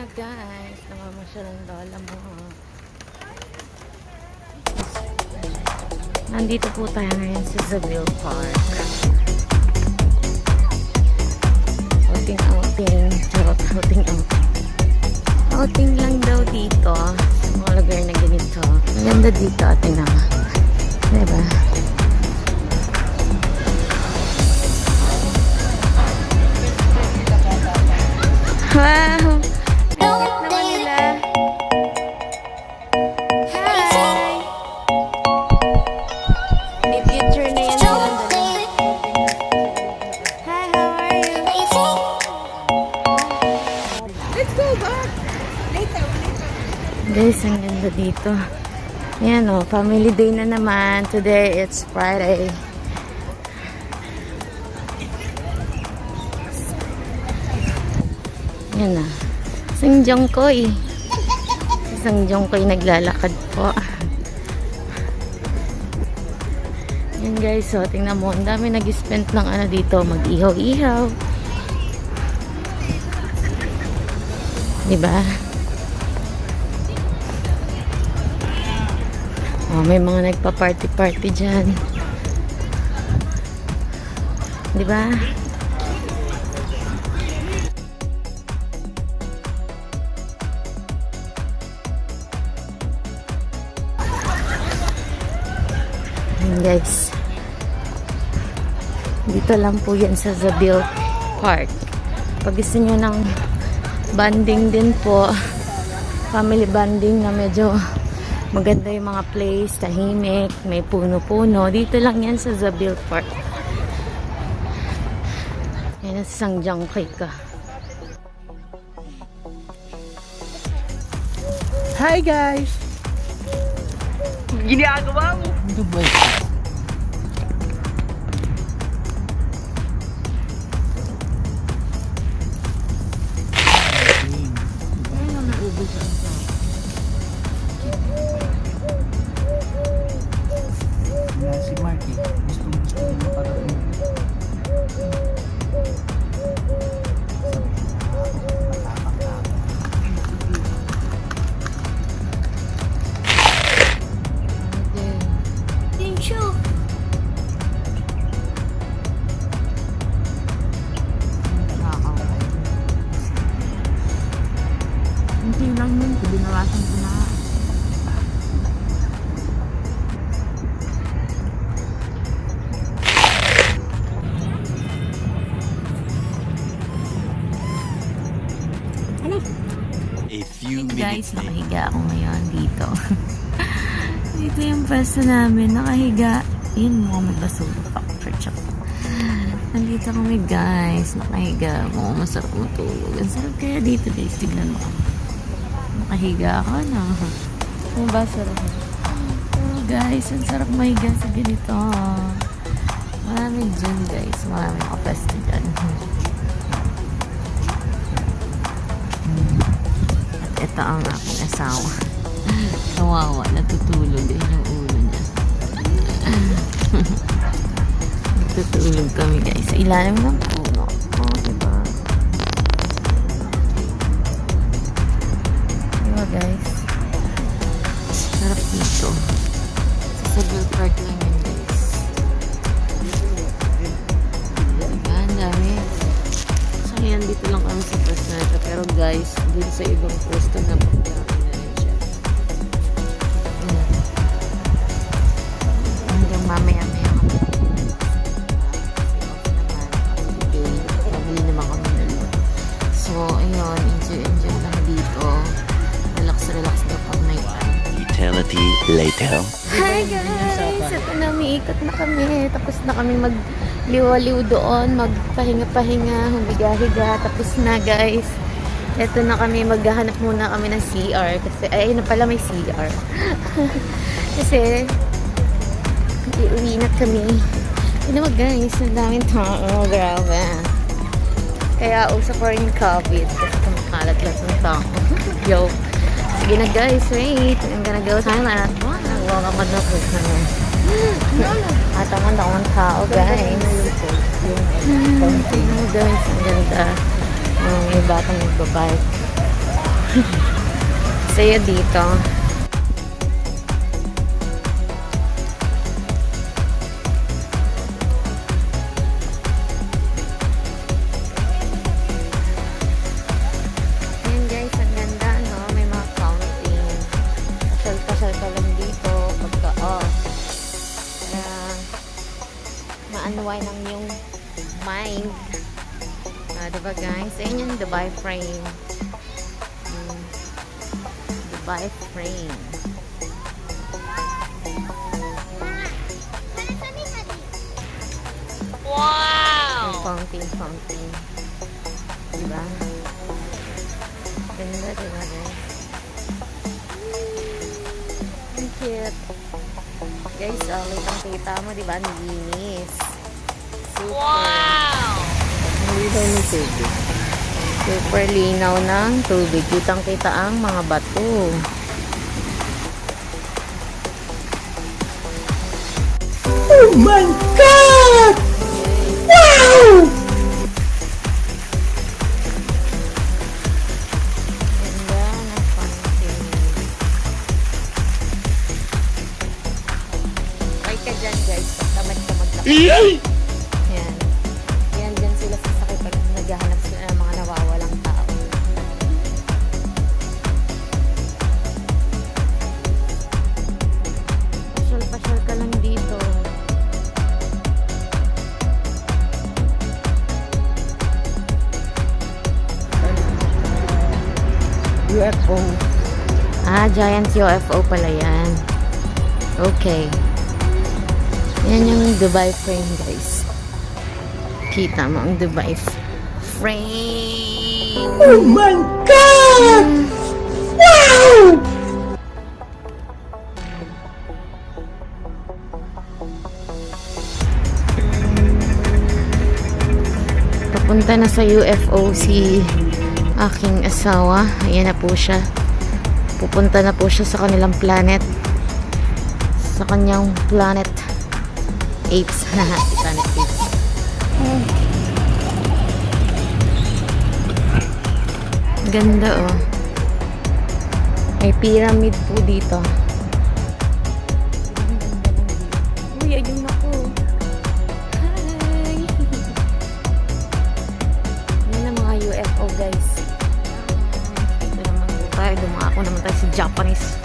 na guys. Namamasyal ang lola mo. Nandito po tayo ngayon sa Seville Park. Outing-outing. Charot, outing-outing. Outing lang daw dito sa mga lugar na ganito. Maganda dito, atin na. Diba? Wow! Ang cute naman nila. Hi! May picture na yan silang dalawa. Hi, how are you? Let's go back. Later. Guys, ang ganda dito. Yan o, family day na naman. Today, it's Friday. Yan na. Isang Jongkoy. Isang Jongkoy naglalakad po. Yan guys, so tingnan mo. Ang dami nag-spend ng ano dito. Mag-ihaw-ihaw. Diba? Oh, may mga nagpa-party-party dyan. Diba? Guys, dito lang po yan sa Seville Park. Pag gusto nyo ng banding din po, family banding na medyo maganda yung mga place, tahimik, may puno-puno, dito lang yan sa Seville Park. Yan ang Sangjangkay ka. Hi guys. Ginagawa mo. Dubai. Si Marky, gusto mo makarating. Hindi lang yun, binawasan ko na. A few Guys, minutes later. nakahiga ako ngayon dito. Dito yung pwesto namin, nakahiga. Yun, mukhang may basura pa. Nandito kami guys, nakahiga. Mukhang masarap matulog. Ang sarap kaya dito guys, tignan mo. Nakahiga ako na. Ano ba sarap? Oh guys, ang sarap mahiga sa ganito. Maraming dyan guys, maraming kapwesto dyan. At ito ang aking asawa. Kawawa, natutulog din yung ulo niya. Natutulog kami guys. Sa ilalim ng puno. Oh, diba? Diba guys? Sarap dito. Sa Seville Park lang yun guys. Diba? Ang dami. So yan, dito lang kami sa pwesto na ito. Pero guys, dun sa ibang pwesto na pagdami na rin siya. Hanggang mamaya-maya kami. Nabili naman kami dalawa. So, ayun, enjoy lang dito. Relax daw pag night time. Eternity later. Hi guys! Ito na, umiikot na kami. Tapos na kami magliwaliw doon, magpahinga-pahinga, humiga-higa. Tapos na guys. Ito na kami, maghahanap muna kami ng CR. Kasi, ay na pala may CR. Kasi, iuwi na kami. Yun naman guys, ang daming tao. Grabe. Kaya usap ko rin yung COVID. Kasi kumakalat lang ng tao. Yo. Sige na guys, wait. I'm gonna go silent. Wow, nagwakamad na po. Atangan ako ng tao guys. Tingnan mo guys, ang ganda. May batang nagbabike. Saya dito. Ayan guys, ang ganda, no? May mga fountain. Pasyal-pasyal ka lang dito pagka off. Para ma-unwind ang iyong mind. Diba guys? Ayan yung Dubai frame. Dubai frame. Wow! Yung fountain. Diba? Ganda, diba guys? Ang cute. Guys, kitang-kita mo, diba? Ang linis. Super. Wow! Linaw ng tubig. Super linaw ng tubig. Kitang-kita ang mga bato. Oh my God! Wow! Ganda ng fountain. Ay ka dyan guys. Tamad ka maglakad. Yan. Yan dyan sila sasakay pag naghahanap sila ng mga nawawalang tao. Pasyal-pasyal ka lang dito. UFO. Giant UFO pala yan. Okay. Yan yung Dubai frame, guys. Kita mo ang Dubai frame. Oh my God! Wow! Papunta na sa UFO si aking asawa. Ayan na po siya. Pupunta na po siya sa kanilang planet. Sa kanyang planet apes. Planet apes. Ganda oh. May pyramid po dito. Uy, ayun ako. Hi! Yan ang mga UFO guys. Ito naman po tayo. Dumako naman tayo sa Japanese